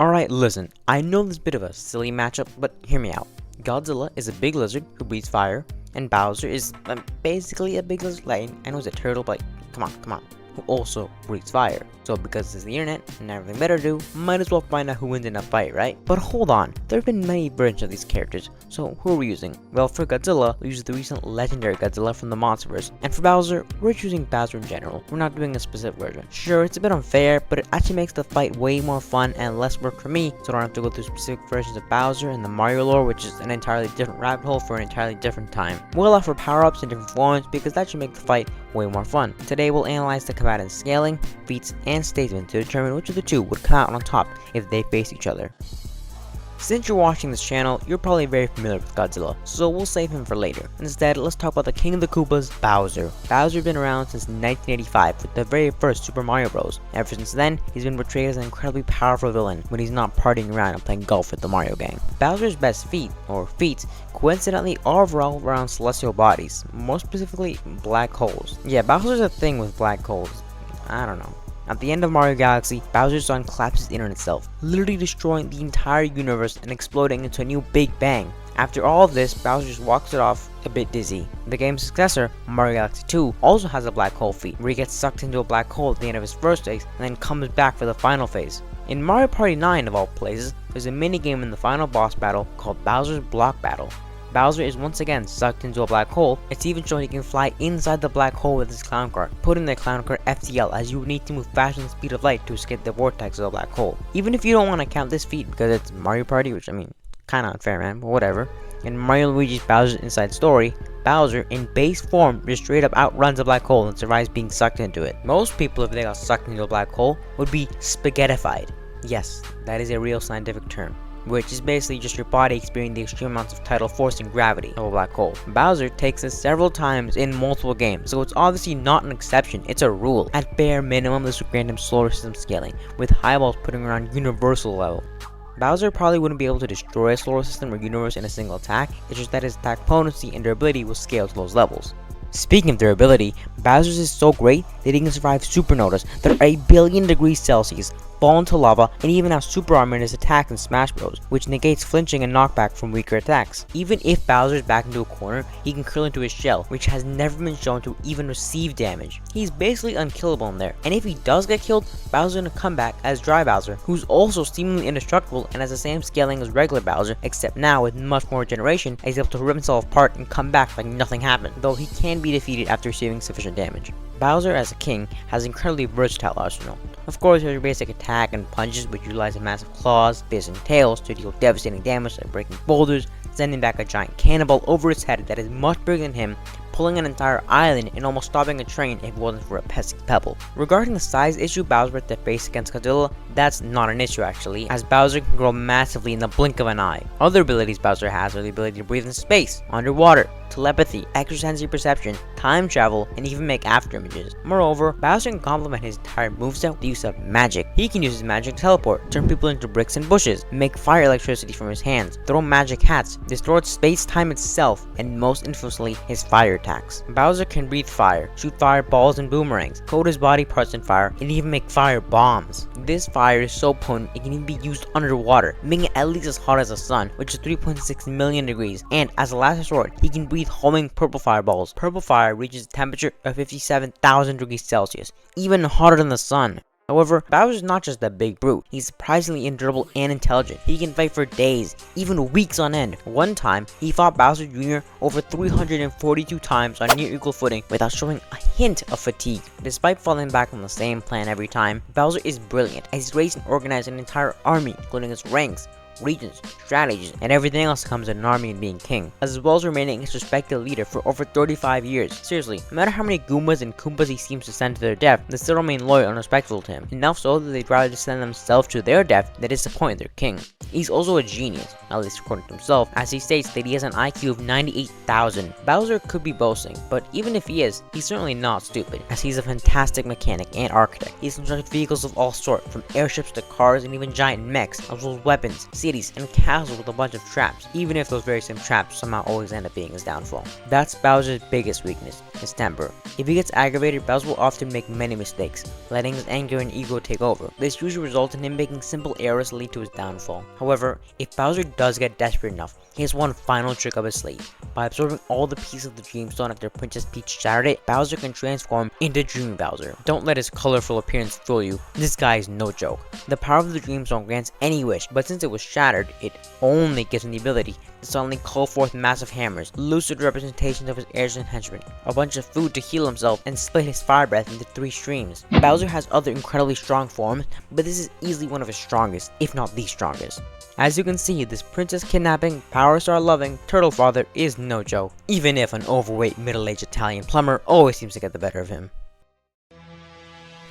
Alright, listen, I know this is a bit of a silly matchup, but hear me out. Godzilla is a big lizard who breathes fire, and Bowser is basically a big lizard. Like, I know he's a turtle, but come on, who also breathes fire. So because it's the internet and everything better to do, might as well find out who wins in a fight, right? But hold on, there have been many versions of these characters, so who are we using? Well, for Godzilla, we use the recent legendary Godzilla from the Monsterverse, and for Bowser, we're choosing Bowser in general. We're not doing a specific version. Sure, it's a bit unfair, but it actually makes the fight way more fun and less work for me, so I don't have to go through specific versions of Bowser and the Mario lore, which is an entirely different rabbit hole for an entirely different time. We'll offer power-ups in different forms because that should make the fight way more fun. Today we'll analyze the combatants' scaling, feats, and statements to determine which of the two would come out on top if they face each other. Since you're watching this channel, you're probably very familiar with Godzilla, so we'll save him for later. Instead, let's talk about the king of the Koopas, Bowser. Bowser's been around since 1985 with the very first Super Mario Bros. Ever since then, he's been portrayed as an incredibly powerful villain when he's not partying around and playing golf with the Mario gang. Bowser's best feat, or feats, coincidentally all revolve around celestial bodies, more specifically black holes. Yeah, Bowser's a thing with black holes. I don't know. At the end of Mario Galaxy, Bowser's sun collapses in on itself, literally destroying the entire universe and exploding into a new Big Bang. After all of this, Bowser just walks it off a bit dizzy. The game's successor, Mario Galaxy 2, also has a black hole feat, where he gets sucked into a black hole at the end of his first phase and then comes back for the final phase. In Mario Party 9 of all places, there's a minigame in the final boss battle called Bowser's Block Battle. Bowser is once again sucked into a black hole. It's even shown he can fly inside the black hole with his clown car, putting the clown car FTL as you would need to move faster than the speed of light to escape the vortex of the black hole. Even if you don't want to count this feat because it's Mario Party, which I mean, kinda unfair man, but whatever. In Mario Luigi's Bowser's Inside Story, Bowser, in base form, just straight up outruns a black hole and survives being sucked into it. Most people, if they got sucked into a black hole, would be spaghettified. Yes, that is a real scientific term, which is basically just your body experiencing the extreme amounts of tidal force and gravity of a black hole. Bowser takes this several times in multiple games, so it's obviously not an exception, it's a rule. At bare minimum, this would grant him solar system scaling, with highballs putting around universal level. Bowser probably wouldn't be able to destroy a solar system or universe in a single attack, it's just that his attack potency and durability will scale to those levels. Speaking of durability, Bowser's is so great that he can survive supernovas that are 1 billion degrees Celsius, fall into lava, and even have super armor in his attack in Smash Bros, which negates flinching and knockback from weaker attacks. Even if Bowser is backed into a corner, he can curl into his shell, which has never been shown to even receive damage. He's basically unkillable in there, and if he does get killed, Bowser's gonna come back as Dry Bowser, who's also seemingly indestructible and has the same scaling as regular Bowser, except now with much more regeneration, he's able to rip himself apart and come back like nothing happened, though he can be defeated after receiving sufficient damage. Bowser, as a king, has an incredibly versatile arsenal. Of course, there's your basic attack and punches, which utilize massive claws, fists, and tails to deal devastating damage like breaking boulders, sending back a giant cannonball over its head that is much bigger than him, pulling an entire island, and almost stopping a train if it wasn't for a pesky pebble. Regarding the size issue Bowser had to face against Godzilla, that's not an issue actually, as Bowser can grow massively in the blink of an eye. Other abilities Bowser has are the ability to breathe in space, underwater, telepathy, extrasensory perception, time travel, and even make after images. Moreover, Bowser can complement his entire moveset with the use of magic. He can use his magic to teleport, turn people into bricks and bushes, make fire electricity from his hands, throw magic hats, distort space-time itself, and most infamously, his fire attacks. Bowser can breathe fire, shoot fireballs and boomerangs, coat his body parts in fire, and even make fire bombs. This fire is so potent it can even be used underwater, making it at least as hot as the sun, which is 3.6 million degrees, and as a last resort, he can breathe homing purple fireballs. Purple fire reaches a temperature of 57,000 degrees Celsius, even hotter than the sun. However, Bowser's not just a big brute, he's surprisingly endurable and intelligent. He can fight for days, even weeks on end. One time, he fought Bowser Jr. over 342 times on near equal footing without showing a hint of fatigue. Despite falling back on the same plan every time, Bowser is brilliant as he's raised and organized an entire army, including its ranks, regions, strategies, and everything else comes in an army and being king, as well as remaining his respected leader for over 35 years. Seriously, no matter how many Goombas and Koopas he seems to send to their death, they still remain loyal and respectful to him, enough so that they'd rather just send themselves to their death than disappoint their king. He's also a genius, at least according to himself, as he states that he has an IQ of 98,000. Bowser could be boasting, but even if he is, he's certainly not stupid, as he's a fantastic mechanic and architect. He's constructed vehicles of all sorts, from airships to cars and even giant mechs, as well as weapons, cities and castles with a bunch of traps, even if those very same traps somehow always end up being his downfall. That's Bowser's biggest weakness, his temper. If he gets aggravated, Bowser will often make many mistakes, letting his anger and ego take over. This usually results in him making simple errors that lead to his downfall. However, if Bowser does get desperate enough, he has one final trick up his sleeve. By absorbing all the pieces of the Dream Stone after Princess Peach shattered it, Bowser can transform into Dream Bowser. Don't let his colorful appearance fool you, this guy is no joke. The power of the Dream Stone grants any wish, but since it was shattered, it only gives him the ability to suddenly call forth massive hammers, lucid representations of his heirs and henchmen, a bunch of food to heal himself, and split his fire breath into 3 streams. Bowser has other incredibly strong forms, but this is easily one of his strongest, if not the strongest. As you can see, this princess kidnapping, power star loving, turtle father is no joke, even if an overweight middle-aged Italian plumber always seems to get the better of him.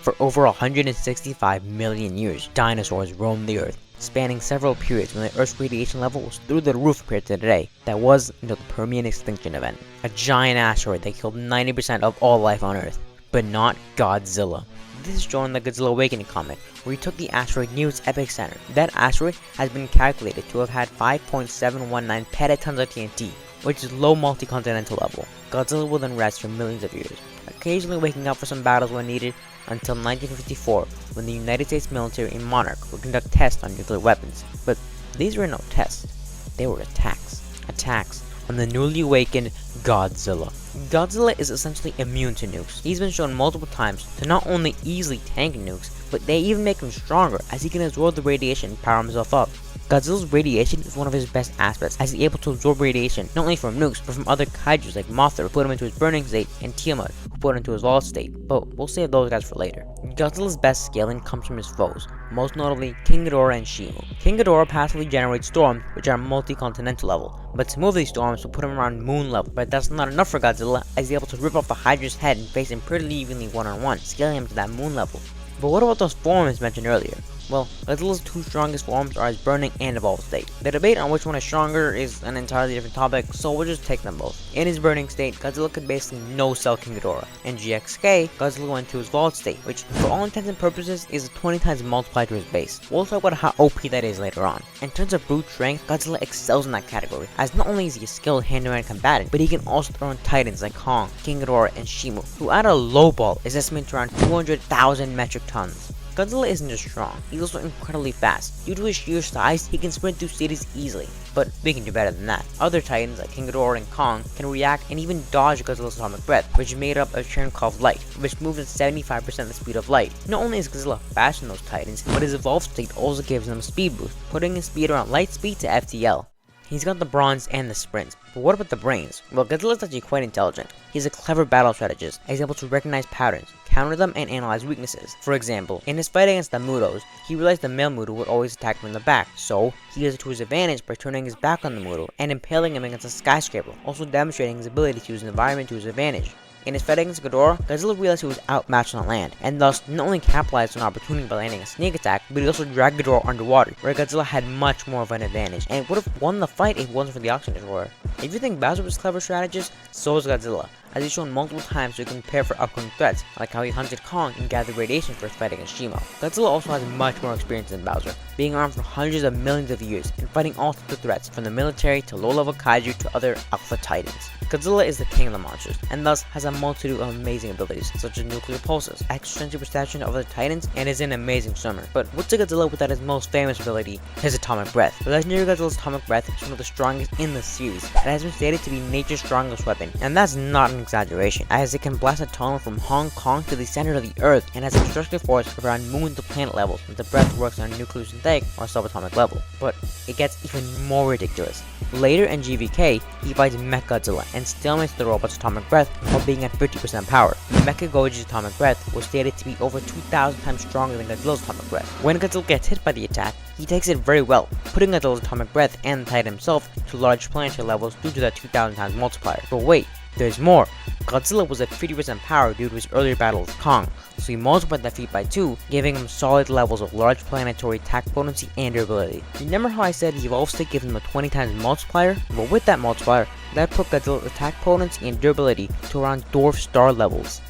For over 165 million years, dinosaurs roamed the earth, spanning several periods when the Earth's radiation level was through the roof compared to today. That was until the Permian extinction event, a giant asteroid that killed 90% of all life on Earth, but not Godzilla. This is shown in the Godzilla Awakening comic, where he took the asteroid near its epicenter. That asteroid has been calculated to have had 5.719 petatons of TNT, which is low multi-continental level. Godzilla will then rest for millions of years, occasionally waking up for some battles when needed, until 1954, when the United States military and Monarch would conduct tests on nuclear weapons. But these were no tests, they were attacks. Attacks on the newly awakened Godzilla. Godzilla is essentially immune to nukes. He's been shown multiple times to not only easily tank nukes, but they even make him stronger as he can absorb the radiation and power himself up. Godzilla's radiation is one of his best aspects, as he's able to absorb radiation not only from nukes, but from other kaijus like Mothra, who put him into his burning state, and Tiamat, who put him into his volatile state, but we'll save those guys for later. Godzilla's best scaling comes from his foes, most notably King Ghidorah and Shimu. King Ghidorah passively generates storms, which are multi-continental level, but to move these storms will put him around moon level, but that's not enough for Godzilla, as he's able to rip off the Hydra's head and face him pretty evenly one-on-one, scaling him to that moon level. But what about those forms mentioned earlier? Well, Godzilla's 2 strongest forms are his burning and evolved state. The debate on which one is stronger is an entirely different topic, so we'll just take them both. In his burning state, Godzilla could basically no-sell King Ghidorah. In GXK, Godzilla went to his evolved state, which for all intents and purposes is 20 times multiplied to his base. We'll talk about how OP that is later on. In terms of brute strength, Godzilla excels in that category, as not only is he a skilled hand-to-hand combatant, but he can also throw in titans like Kong, King Ghidorah, and Shimu, who at a low ball is estimated to around 200,000 metric tons. Godzilla isn't just strong, he's also incredibly fast. Due to his sheer size, he can sprint through cities easily, but we can do better than that. Other titans like King Ghidorah and Kong can react and even dodge Godzilla's atomic breath, which is made up of Cherenkov light, which moves at 75% the speed of light. Not only is Godzilla faster than those titans, but his evolved state also gives him a speed boost, putting his speed around light speed to FTL. He's got the bronze and the sprint, but what about the brains? Well, Godzilla's actually quite intelligent. He's a clever battle strategist, and he's able to recognize patterns, counter them, and analyze weaknesses. For example, in his fight against the Mudos, he realized the male Mudo would always attack from the back, so he used it to his advantage by turning his back on the Mudo and impaling him against a skyscraper, also demonstrating his ability to use the environment to his advantage. In his fight against Ghidorah, Godzilla realized he was outmatched on land, and thus not only capitalized on an opportunity by landing a sneak attack, but he also dragged Ghidorah underwater, where Godzilla had much more of an advantage, and would have won the fight if it wasn't for the oxygen destroyer. If you think Bowser was a clever strategist, so is Godzilla, as he's shown multiple times to prepare for upcoming threats, like how he hunted Kong and gathered radiation for his fight against Shimo. Godzilla also has much more experience than Bowser, being around for hundreds of millions of years and fighting all sorts of threats, from the military to low-level kaiju to other alpha titans. Godzilla is the king of the monsters, and thus has a multitude of amazing abilities, such as nuclear pulses, extrasensory perception of other titans, and is an amazing swimmer. But what's a Godzilla without his most famous ability, his atomic breath? The legendary Godzilla's atomic breath is one of the strongest in the series, and has been stated to be nature's strongest weapon, and that's not an exaggeration, as it can blast a tunnel from Hong Kong to the center of the Earth, and has a destructive force of around moon to planet levels, as the breath works on a nucleosynthetic or subatomic level. But it gets even more ridiculous. Later in GVK, he fights Mechagodzilla and stalemates the robot's atomic breath while being at 50% power. Mechagodzilla's atomic breath was stated to be over 2,000 times stronger than Godzilla's atomic breath. When Godzilla gets hit by the attack, he takes it very well, putting Godzilla's atomic breath and the Titan himself to large planetary levels due to that 2,000 times multiplier. But wait, there's more. Godzilla was at 50% power due to his earlier battle with Kong, so he multiplied that feat by 2, giving him solid levels of large planetary attack potency and durability. Remember how I said he evolved state gives him a 20 times multiplier? Well, with that multiplier, that put Godzilla's attack potency and durability to around dwarf star levels.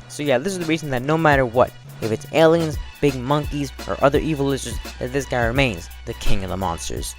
So yeah, this is the reason that no matter what, if it's aliens, big monkeys, or other evil lizards, that this guy remains the king of the monsters.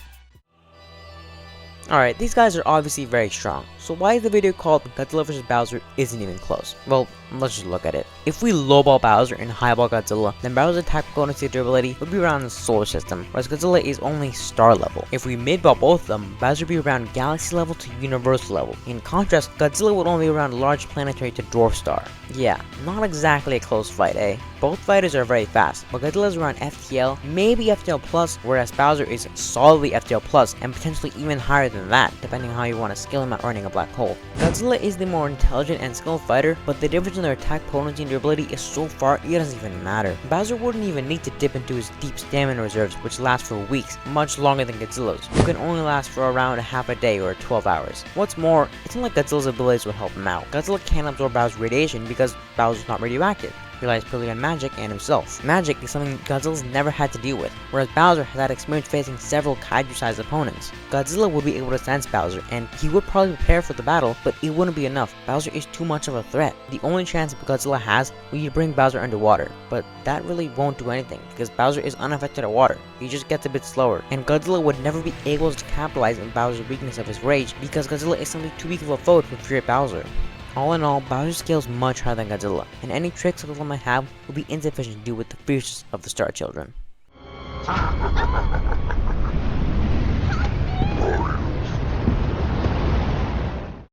Alright, these guys are obviously very strong, so why is the video called Godzilla vs Bowser isn't even close? Well, let's just look at it. If we lowball Bowser and highball Godzilla, then Bowser's attack potency and durability would be around the solar system, whereas Godzilla is only star level. If we midball both of them, Bowser would be around galaxy level to universal level. In contrast, Godzilla would only be around large planetary to dwarf star. Yeah, not exactly a close fight, eh? Both fighters are very fast, but Godzilla is around FTL, maybe FTL plus, whereas Bowser is solidly FTL plus, and potentially even higher than that, depending on how you want to skill him at running a black hole. Godzilla is the more intelligent and skilled fighter, but the difference in their attack potency and durability is so far it doesn't even matter. Bowser wouldn't even need to dip into his deep stamina reserves, which last for weeks, much longer than Godzilla's, who can only last for around half a day or 12 hours. What's more, it's not like Godzilla's abilities will help him out. Godzilla can't absorb Bowser's radiation because Bowser's not radioactive. He relies purely on magic and himself. Magic is something Godzilla's never had to deal with, whereas Bowser has had experience facing several kaiju-sized opponents. Godzilla would be able to sense Bowser, and he would probably prepare for the battle, but it wouldn't be enough. Bowser is too much of a threat. The only chance Godzilla has would be to bring Bowser underwater, but that really won't do anything, because Bowser is unaffected at water. He just gets a bit slower, and Godzilla would never be able to capitalize on Bowser's weakness of his rage, because Godzilla is simply too weak of a foe to fear Bowser. All in all, Bowser's skill is much higher than Godzilla, and any tricks Godzilla might have will be insufficient to deal with the fiercest of the Star Children.